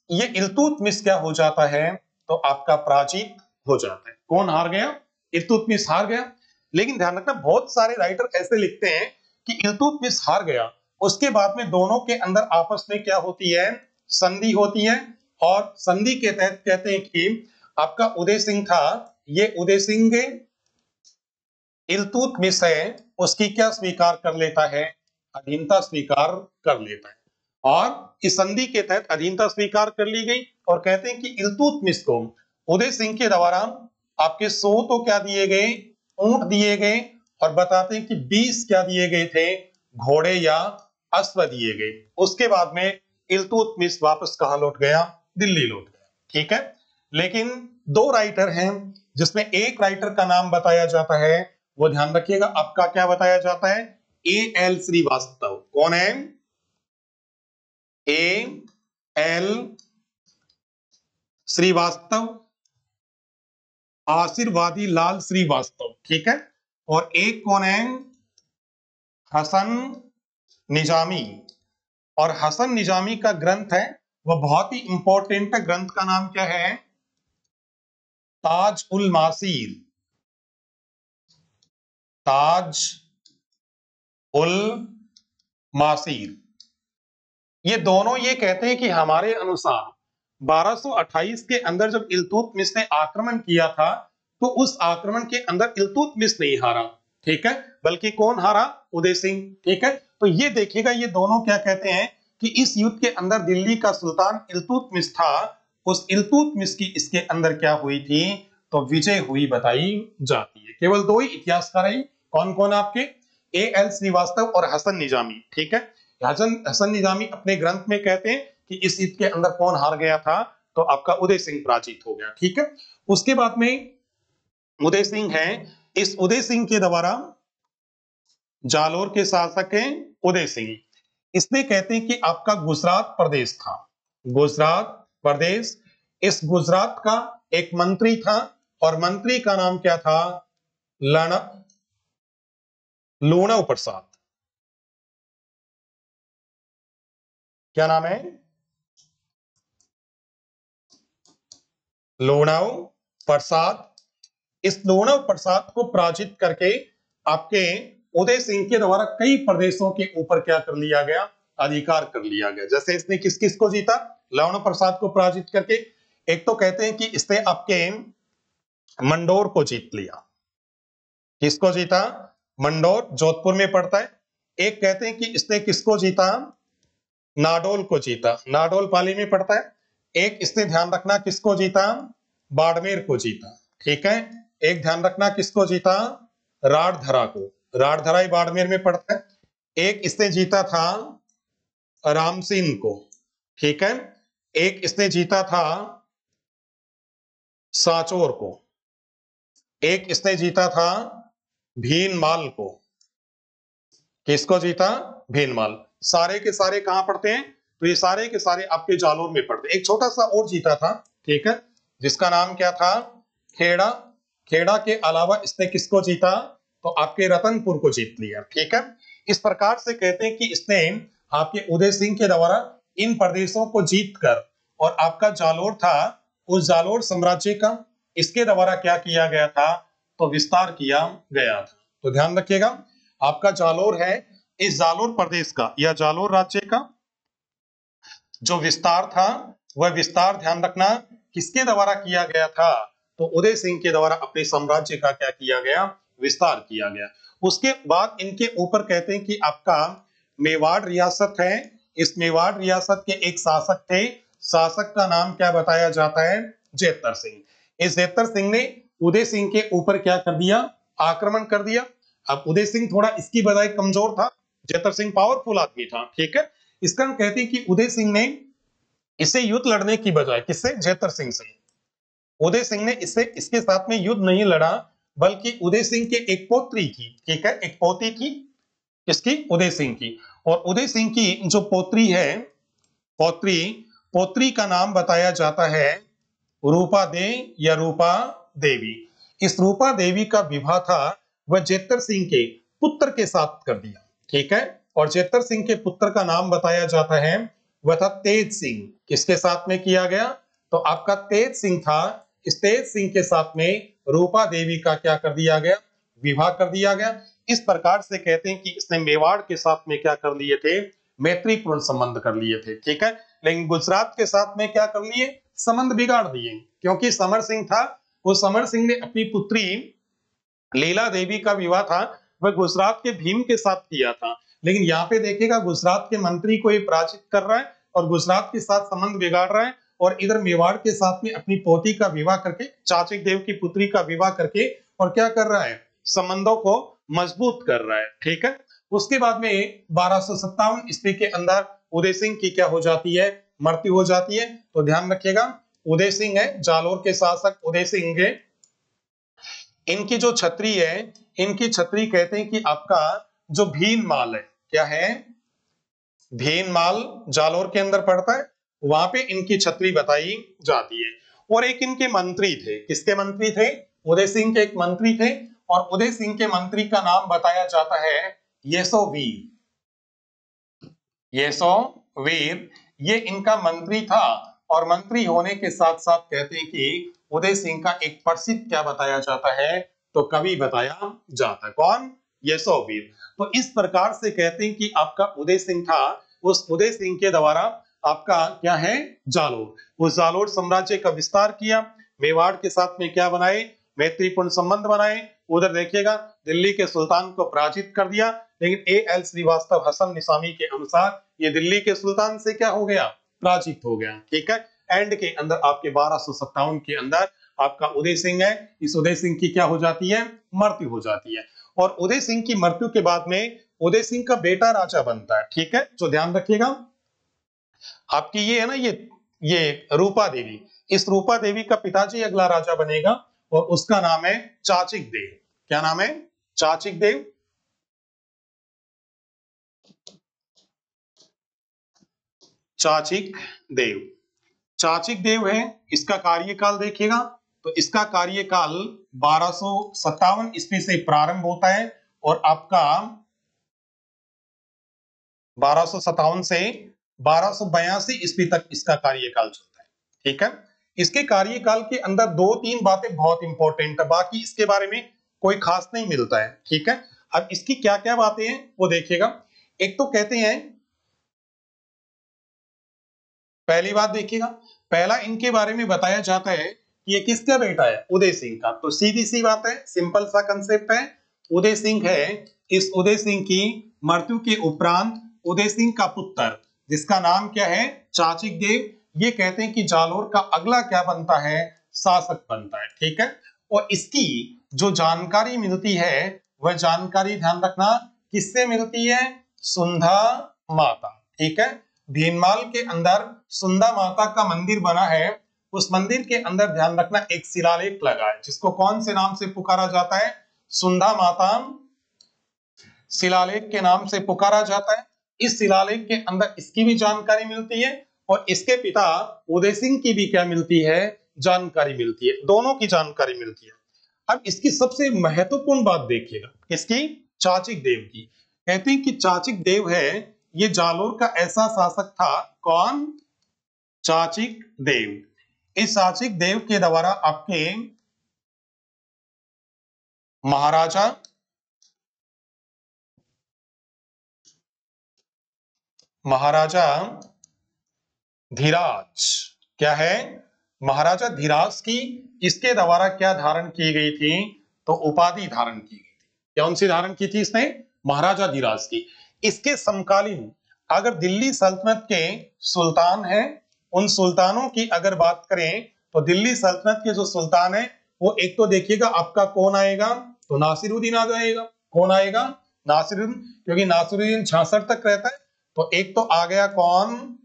ये इल्तुतमिश क्या हो जाता है? तो आपका पराजित हो जाता है। कौन हार गया? इल्तुतमिश हार गया। लेकिन ध्यान रखना बहुत सारे राइटर ऐसे लिखते हैं कि इल्तुतमिश हार गया, उसके बाद में दोनों के अंदर आपस में क्या होती है? संधि होती है, और संधि के तहत कहते हैं कि आपका उदय सिंह था, ये उदय सिंह इल्तुतमिश है उसकी क्या स्वीकार कर लेता है? अधीनता स्वीकार कर लेता है, और इस संधि के तहत अधीनता स्वीकार कर ली गई। और कहते हैं कि इल्तुतमिश को उदय सिंह के द्वारा आपके 100 तो क्या दिए गए? ऊंट दिए गए, और बताते हैं कि 20 क्या दिए गए थे? घोड़े या अश्व दिए गए। उसके बाद में इल्तुतमिश वापस कहां लौट गया? दिल्ली लौट गया। ठीक है, लेकिन दो राइटर हैं जिसमें एक राइटर का नाम बताया जाता है, वो ध्यान रखिएगा आपका क्या बताया जाता है? A.L. श्रीवास्तव। कौन है? A.L. श्रीवास्तव, आशीर्वादी लाल श्रीवास्तव। ठीक है, और एक कौन है? हसन निजामी। और हसन निजामी का ग्रंथ है, वह बहुत ही इंपॉर्टेंट ग्रंथ का नाम क्या है? ताज उल मासीर। ताज उल मासीर। ये दोनों ये कहते हैं कि हमारे अनुसार 1228 के अंदर जब इल्तुतमिश ने आक्रमण किया था, तो उस आक्रमण के अंदर इल्तुतमिश नहीं हारा। ठीक है, बल्कि कौन हारा? उदय सिंह। ठीक है, तो ये देखिएगा ये दोनों क्या कहते हैं कि इस युद्ध के अंदर दिल्ली का सुल्तान इल्तुतमिश था, उस इल्तुतमिश की इसके अंदर क्या हुई थी? तो विजय हुई बताई जाती है। केवल दो ही इतिहासकार है, कौन कौन आपके? A.L. श्रीवास्तव और हसन निजामी। ठीक है, हसन निजामी अपने ग्रंथ में कहते हैं कि इस युद्ध के अंदर कौन हार गया था? तो आपका उदय सिंह पराजित हो गया। ठीक है, उसके बाद में उदय सिंह है, इस उदय सिंह के द्वारा जालोर के शासक हैं उदय सिंह। इसने कहते हैं कि आपका गुजरात प्रदेश था, गुजरात प्रदेश, इस गुजरात का एक मंत्री था, और मंत्री का नाम क्या था? लूणव प्रसाद। क्या नाम है? लूणव प्रसाद। इस लूणव प्रसाद को पराजित करके आपके उदय सिंह के द्वारा कई प्रदेशों के ऊपर क्या कर लिया गया? अधिकार कर लिया गया। जैसे इसने किस किस को जीता? लूणव प्रसाद को पराजित करके। एक तो कहते हैं कि इसने आपके मंडोर को जीत लिया। किसको जीता? मंडोर, जोधपुर में पड़ता है। एक कहते हैं कि इसने किसको जीता? नाडोल को जीता, नाडोल पाली में पड़ता है। एक इसने ध्यान रखना किसको जीता? बाड़मेर को जीता, ठीक है। एक ध्यान रखना किसको जीता? राठधरा को, राठधरा ही बाड़मेर में पड़ता है। एक इसने जीता था रामसीन को, ठीक है। एक इसने जीता था सांचौर को। एक इसने जीता था भीनमाल को। किसको जीता? भीनमाल। सारे के सारे कहां पड़ते हैं? तो ये सारे के सारे आपके जालोर में पड़ते हैं। एक छोटा सा और जीता था, ठीक है, जिसका नाम क्या था? खेड़ा। खेड़ा के अलावा इसने किसको जीता? तो आपके रतनपुर को जीत लिया, ठीक है। इस प्रकार से कहते हैं कि इसने आपके उदय सिंह के द्वारा इन प्रदेशों को जीतकर और आपका जालोर था, उस जालोर साम्राज्य का इसके द्वारा क्या किया गया था? तो विस्तार किया गया था। तो ध्यान रखिएगा, आपका जालोर है, इस जालोर प्रदेश का या जालोर राज्य का जो विस्तार था, वह विस्तार ध्यान रखना किसके द्वारा किया गया था? तो उदय सिंह के द्वारा अपने साम्राज्य का क्या किया गया? विस्तार किया गया। उसके बाद इनके ऊपर कहते हैं कि आपका मेवाड़ रियासत है। इस मेवाड़ रियासत के एक शासक थे, शासक का नाम क्या बताया जाता है? जेतर सिंह। इस जेतर सिंह ने उदय सिंह के ऊपर क्या कर दिया? आक्रमण कर दिया। अब उदय सिंह थोड़ा इसकी बजाय कमजोर था, जेतर सिंह पावरफुल आदमी था, ठीक है। इसका हम कहते हैं कि उदय सिंह ने इसे युद्ध लड़ने की बजाय, किससे? जेतर सिंह से। उदय सिंह ने इससे इसके साथ में युद्ध नहीं लड़ा, बल्कि उदय सिंह के एक पोत्री थी, ठीक है, एक पोती थी, किसकी? उदय सिंह की। और उदय सिंह की जो पोत्री है, पोत्री पोत्री का नाम बताया जाता है रूपा दे या रूपा देवी। इस रूपा देवी का विवाह था वह जेतर सिंह के पुत्र के साथ कर दिया, ठीक है। और जेतर सिंह के पुत्र का नाम बताया जाता है, वह था तेज सिंह। किसके साथ में किया गया? तो आपका तेज सिंह था। इस तेज सिंह के साथ में रूपा देवी का क्या कर दिया गया? विवाह कर दिया गया। इस प्रकार से कहते हैं कि इसने मेवाड़ के साथ में क्या कर लिए थे? मैत्रीपूर्ण संबंध कर लिए थे, ठीक है। लेकिन गुजरात के साथ में क्या कर लिए? संबंध बिगाड़ दिए, क्योंकि समर सिंह था, वो समर सिंह ने अपनी पुत्री लीला देवी का विवाह था वह गुजरात के भीम के साथ किया था। लेकिन यहाँ पे देखिएगा, गुजरात के मंत्री को ये पराजित कर रहा है और गुजरात के साथ संबंध बिगाड़ रहा है, और इधर मेवाड़ के साथ में अपनी पोती का विवाह करके, चाचिक देव की पुत्री का विवाह करके, और क्या कर रहा है? संबंधों को मजबूत कर रहा है, ठीक है। उसके बाद में 1257 ईस्वी के अंदर उदय सिंह की क्या हो जाती है? मृत्यु हो जाती है। तो ध्यान रखिएगा, उदय सिंह है, जालोर के शासक उदय सिंह है। इनकी जो छतरी है, इनकी छतरी कहते हैं कि आपका जो भीनमाल है, क्या है? भीनमाल जालोर के अंदर पड़ता है, वहां पे इनकी छतरी बताई जाती है। और एक इनके मंत्री थे, किसके मंत्री थे? उदय सिंह के एक मंत्री थे, और उदय सिंह के मंत्री का नाम बताया जाता है येसोवीर। येसोवीर ये इनका मंत्री था, और मंत्री होने के साथ साथ कहते हैं कि उदय सिंह का एक प्रसिद्ध क्या बताया जाता है? तो कवि बताया जाता है। कौन? येसोवीर। तो इस प्रकार से कहते हैं कि आपका उदय सिंह था, उस उदय सिंह के द्वारा आपका क्या है? जालोर। उस जालोर साम्राज्य का विस्तार किया, मेवाड़ के साथ में क्या बनाए? मैत्रीपूर्ण संबंध बनाए। उधर देखिएगा, दिल्ली के सुल्तान को पराजित कर दिया। लेकिन A.L. श्रीवास्तव हसन निशामी के अनुसार ये दिल्ली के सुल्तान से क्या हो गया? पराजित हो गया, ठीक है। एंड के अंदर आपके 1257 के अंदर आपका उदय सिंह है, इस उदय सिंह की क्या हो जाती है? मृत्यु हो जाती है। और उदय सिंह की मृत्यु के बाद में उदय सिंह का बेटा राजा बनता है, ठीक है। तो ध्यान रखिएगा, आपकी ये है ना, ये रूपा देवी, इस रूपा देवी का पिताजी अगला राजा बनेगा, और उसका नाम है चाचिक देव। क्या नाम है? चाचिक देव। चाचिक देव, चाचिक देव है। इसका कार्यकाल देखिएगा, तो इसका कार्यकाल 1257 ईस्वी से प्रारंभ होता है, और आपका 1257 से 1282 ईस्वी तक इसका कार्यकाल चलता है, ठीक है। इसके कार्यकाल के अंदर दो तीन बातें बहुत इंपॉर्टेंट है, बाकी इसके बारे में कोई खास नहीं मिलता है, ठीक है। अब इसकी क्या क्या बातें हैं वो देखिएगा। एक तो कहते हैं, पहली बात देखिएगा, पहला इनके बारे में बताया जाता है कि ये किसका बेटा है? उदय सिंह का। तो सीधी सी बात है, सिंपल सा कंसेप्ट है, उदय सिंह है, इस उदय सिंह की मृत्यु के उपरांत उदय सिंह का पुत्र जिसका नाम क्या है, चाचिक देव, ये कहते हैं कि जालोर का अगला क्या बनता है, शासक बनता है। ठीक है, और इसकी जो जानकारी मिलती है वह जानकारी ध्यान रखना किससे मिलती है, सुंधा माता। ठीक है, भीनमाल के अंदर सुंधा माता का मंदिर बना है, उस मंदिर के अंदर ध्यान रखना एक शिलालेख लगा है जिसको कौन से नाम से पुकारा जाता है, सुंधा माता शिलालेख के नाम से पुकारा जाता है। इस शिलालेख के अंदर इसकी भी जानकारी मिलती है और इसके पिता उदय सिंह की भी क्या मिलती है, जानकारी मिलती है, दोनों की जानकारी मिलती है। अब इसकी सबसे महत्वपूर्ण बात देखिएगा, किसकी, चाचिक देव की। कहते हैं कि चाचिक देव है, ये जालोर का ऐसा शासक था, कौन, चाचिक देव। इस चाचिक देव के द्वारा आपके महाराजा धीराज, क्या है, महाराजा धीराज की इसके द्वारा क्या धारण की गई थी, तो उपाधि धारण की गई थी। कौन सी धारण की थी इसने, महाराजा धीराज की। इसके समकालीन अगर दिल्ली सल्तनत के सुल्तान हैं, उन सुल्तानों की अगर बात करें तो दिल्ली सल्तनत के जो सुल्तान है वो एक तो देखिएगा आपका कौन आएगा, तो नासिरुद्दीन आ जाएगा। कौन आएगा, नासिरुद्दीन, क्योंकि नासिरुद्दीन 66 तक रहता है। तो एक तो आ गया कौन,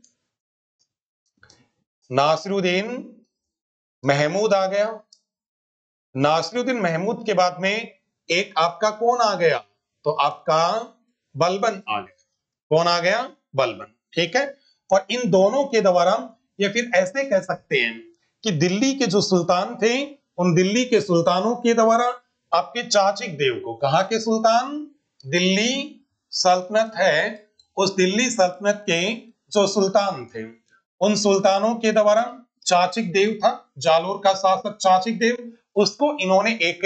नासिरुद्दीन महमूद आ गया। नासिरुद्दीन महमूद के बाद में एक आपका कौन आ गया, तो आपका बलबन आ गया। कौन आ गया, बलबन। ठीक है, और इन दोनों के द्वारा, या फिर ऐसे कह सकते हैं कि दिल्ली के जो सुल्तान थे उन दिल्ली के सुल्तानों के द्वारा आपके चाचिक देव को, कहां के सुल्तान, दिल्ली सल्तनत है, उस दिल्ली सल्तनत के जो सुल्तान थे उन सुल्तानों के द्वारा, चाचिक देव था जालोर का शासक चाचिक देव, उसको इन्होंने एक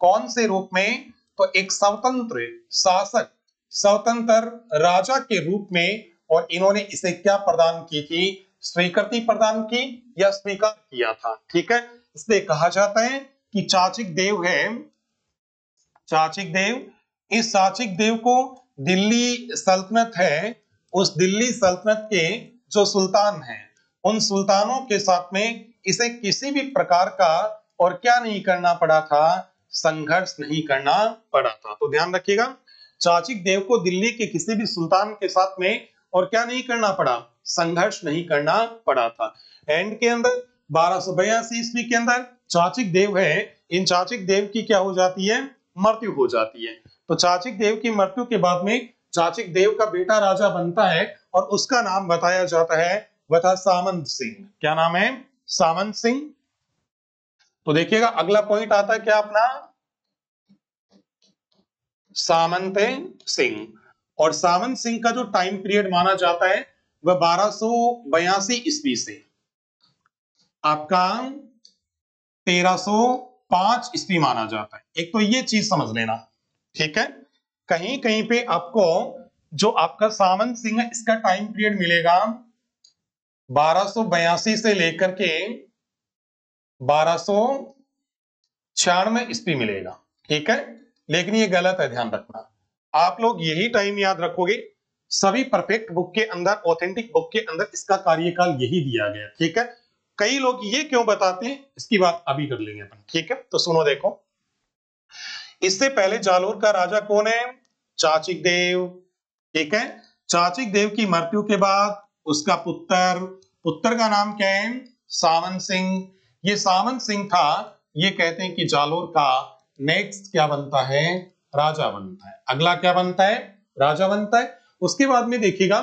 कौन से रूप में, तो एक स्वतंत्र शासक, स्वतंत्र राजा के रूप में, और इन्होंने इसे क्या प्रदान की थी, स्वीकृति प्रदान की या स्वीकार किया था। ठीक है, इसलिए कहा जाता है कि चाचिक देव है, चाचिक देव, इस चाचिक देव को दिल्ली सल्तनत है, उस दिल्ली सल्तनत के जो सुल्तान हैं उन सुल्तानों के साथ में इसे किसी भी प्रकार का और क्या नहीं करना पड़ा था, संघर्ष नहीं करना पड़ा था। तो ध्यान रखिएगा, चाचिक देव को दिल्ली के किसी भी सुल्तान के साथ में और क्या नहीं करना पड़ा, संघर्ष नहीं करना पड़ा था। एंड के अंदर 1282 ईस्वी के अंदर चाचिक देव है, इन चाचिक देव की क्या हो जाती है, मृत्यु हो जाती है। तो चाचिक देव की मृत्यु के बाद में चाचिक देव का बेटा राजा बनता है और उसका नाम बताया जाता है, वह था सामंत सिंह। क्या नाम है, सामंत सिंह। तो देखिएगा अगला पॉइंट आता है क्या अपना, सामंत सिंह। और सामंत सिंह का जो टाइम पीरियड माना जाता है वह 1282 ईस्वी से आपका 1305 ईस्वी माना जाता है। एक तो ये चीज समझ लेना। ठीक है, कहीं कहीं पे आपको जो आपका सामंत सिंह है इसका टाइम पीरियड मिलेगा 1282 से लेकर के 1296 ईस्वी मिलेगा। ठीक है, लेकिन ये गलत है, ध्यान रखना। आप लोग यही टाइम याद रखोगे, सभी परफेक्ट बुक के अंदर, ऑथेंटिक बुक के अंदर इसका कार्यकाल यही दिया गया। ठीक है, कई लोग ये क्यों बताते हैं इसकी बात अभी कर लेंगे अपन। ठीक है, तो सुनो देखो, इससे पहले जालोर का राजा कौन है, चाचिक देव। ठीक है, चाचिक देव की मृत्यु के बाद उसका पुत्र का नाम क्या है, सामंत सिंह। ये सामंत सिंह था, ये कहते हैं कि जालोर का नेक्स्ट क्या बनता है, राजा बनता है। अगला क्या बनता है, राजा बनता है। उसके बाद में देखिएगा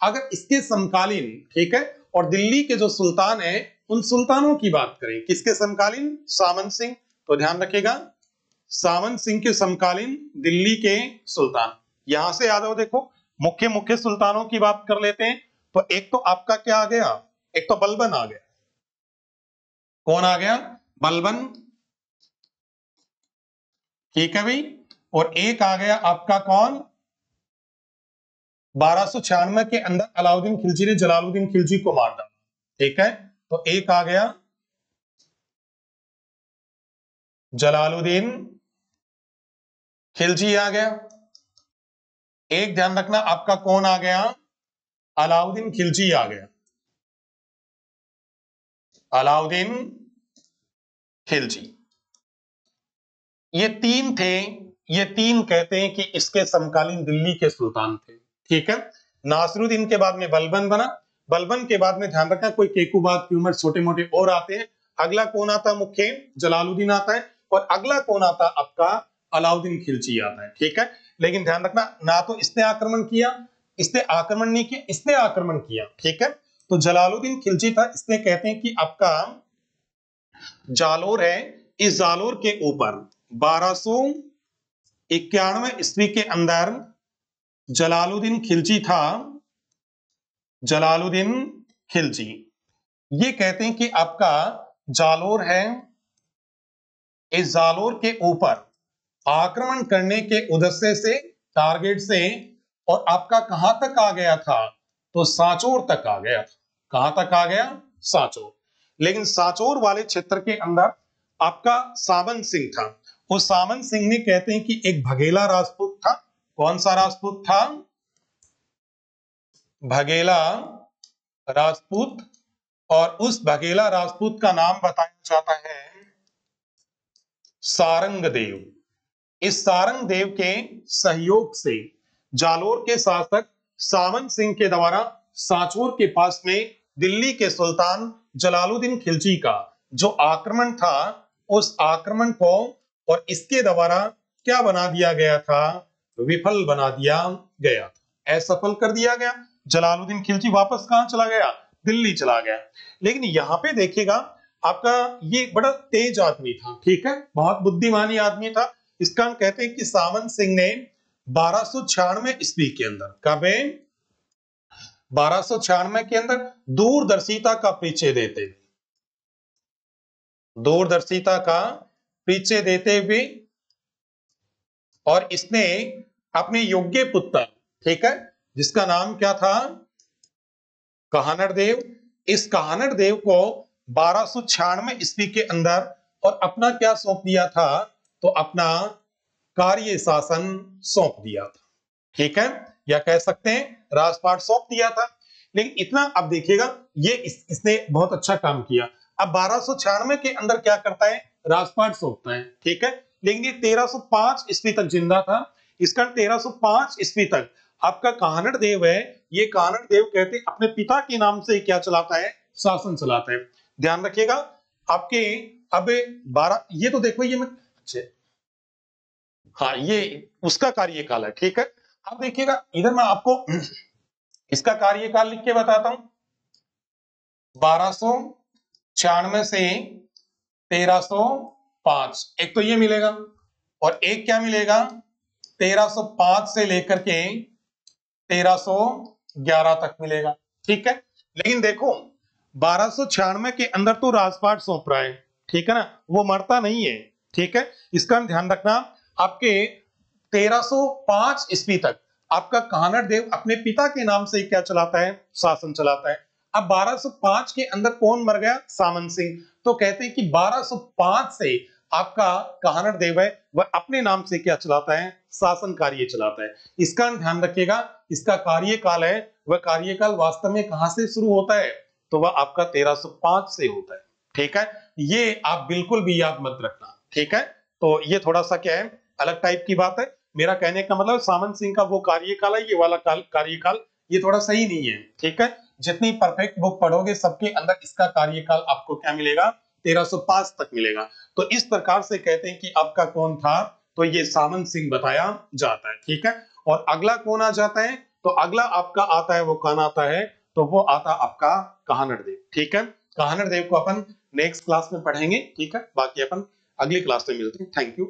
अगर इसके समकालीन, ठीक है, और दिल्ली के जो सुल्तान है उन सुल्तानों की बात करें, किसके समकालीन, सामंत सिंह। तो ध्यान रखिएगा, सामंत सिंह के समकालीन दिल्ली के सुल्तान। यहां से यादव देखो, मुख्य मुख्य सुल्तानों की बात कर लेते हैं। तो एक तो आपका क्या आ गया, एक तो बलबन आ गया। कौन आ गया, बलबन। ठीक है भाई, और एक आ गया आपका कौन, 1296 के अंदर अलाउद्दीन खिलजी ने जलालुद्दीन खिलजी को मार डाला। ठीक है, तो एक आ गया जलालुद्दीन खिलजी आ गया। एक ध्यान रखना आपका कौन आ गया, अलाउद्दीन खिलजी आ गया, अलाउद्दीन खिलजी। ये तीन थे, ये तीन कहते हैं कि इसके समकालीन दिल्ली के सुल्तान थे। ठीक है, नासिरुद्दीन के बाद में बलबन बना, बलबन के बाद में ध्यान रखना कोई केकूबाद क्यूमर छोटे मोटे और आते हैं। अगला कौन आता है, मुख्य जलालुद्दीन आता है, और अगला कौन आता है आपका, अलाउद्दीन खिलजी आता है। ठीक है, लेकिन ध्यान रखना ना तो इसने आक्रमण किया, इसने आक्रमण नहीं किया, इसने आक्रमण किया। ठीक है, तो जलालुद्दीन खिलजी था, इसने कहते हैं कि आपका जालोर है, इस जालोर के ऊपर 1291 ईस्वी के अंदर जलालुद्दीन खिलजी था, जलालुद्दीन खिलजी। ये कहते हैं कि आपका जालोर है, इस जालोर के ऊपर आक्रमण करने के उद्देश्य से, टारगेट से, और आपका कहां तक आ गया था, तो सांचौर तक आ गया था। कहां तक आ गया, सांचौर। लेकिन सांचौर वाले क्षेत्र के अंदर आपका सामंत सिंह था। वो सामंत सिंह ने कहते हैं कि एक भगेला राजपूत था। कौन सा राजपूत था, भगेला राजपूत। और उस भगेला राजपूत का नाम बताया जाता है सारंगदेव। इस सारंगदेव के सहयोग से जालोर के शासक सामंत सिंह के द्वारा सांचौर के पास में दिल्ली के सुल्तान जलालुद्दीन खिलजी का जो आक्रमण था, उस आक्रमण को और इसके द्वारा क्या बना दिया गया था, विफल बना दिया गया, असफल कर दिया गया। जलालुद्दीन खिलजी वापस कहां चला गया, दिल्ली चला गया। लेकिन यहाँ पे देखिएगा आपका ये बड़ा तेज आदमी था। ठीक है, बहुत बुद्धिमानी आदमी था। इसका हम कहते हैं कि सामंत सिंह ने 1296 ईस्वी के अंदर, कब है, 1296 के अंदर दूरदर्शिता का परिचय देते, दूरदर्शिता का परिचय देते हुए, और इसने अपने योग्य पुत्र, ठीक है, जिसका नाम क्या था, कहानर देव, इस कहानर देव को 1296 ईस्वी के अंदर और अपना क्या सौंप दिया था, तो अपना कार्य शासन सौंप दिया था। ठीक है, या कह सकते हैं राजपाट सौंप दिया था। लेकिन इतना अब देखिएगा ये इसने बहुत अच्छा काम किया। अब 1296 के अंदर क्या करता है, राजपाट सौंपता है। ठीक है, लेकिन ये 1305 ईस्वी तक जिंदा था। इसका 1305 ईस्वी तक आपका कानड़ देव है, ये कानड़ देव कहते अपने पिता के नाम से क्या चलाता है, शासन चलाता है। ध्यान रखिएगा आपके अब 12, ये तो देखो ये मैं, हाँ ये उसका कार्यकाल है। ठीक है, अब देखिएगा इधर मैं आपको इसका कार्यकाल लिख के बताता हूं, 1296 से 1305, एक तो ये मिलेगा, और एक क्या मिलेगा, 1305 से लेकर के 1311 तक मिलेगा। ठीक है, लेकिन देखो 1296 के अंदर तो राजपाट सौंप रहा है, ठीक है ना, वो मरता नहीं है। ठीक है, इसका ध्यान रखना। आपके 1305 ईस्वी तक आपका कानड़ देव अपने पिता के नाम से क्या चलाता है, शासन चलाता है। अब 1205 के अंदर कौन मर गया, सामंत सिंह। तो कहते हैं कि 1205 से आपका कानड़ देव है वह अपने नाम से क्या चलाता है, शासन कार्य चलाता है। इसका ध्यान रखिएगा, इसका कार्यकाल है, वह कार्यकाल वास्तव में कहां से शुरू होता है, तो वह आपका 1305 से होता है। ठीक है, ये आप बिल्कुल भी याद मत रखना। ठीक है, तो ये थोड़ा सा क्या है, अलग टाइप की बात है। मेरा कहने का मतलब सामंत सिंह का वो कार्यकाल है, ये वाला कार्यकाल ये थोड़ा सही नहीं है। ठीक है, जितनी परफेक्ट बुक पढ़ोगे सबके अंदर इसका कार्यकाल आपको क्या मिलेगा, 1305 तक मिलेगा। तो इस प्रकार से कहते हैं कि आपका कौन था, तो ये सामंत सिंह बताया जाता है। ठीक है, और अगला कौन आ जाता है, तो अगला आपका आता है, वो कौन आता है, तो वो आता आपका कानड़ देव। ठीक है, कानड़ देव को अपन नेक्स्ट क्लास में पढ़ेंगे। ठीक है, बाकी अपन अगली क्लास में मिलते हैं। Thank you.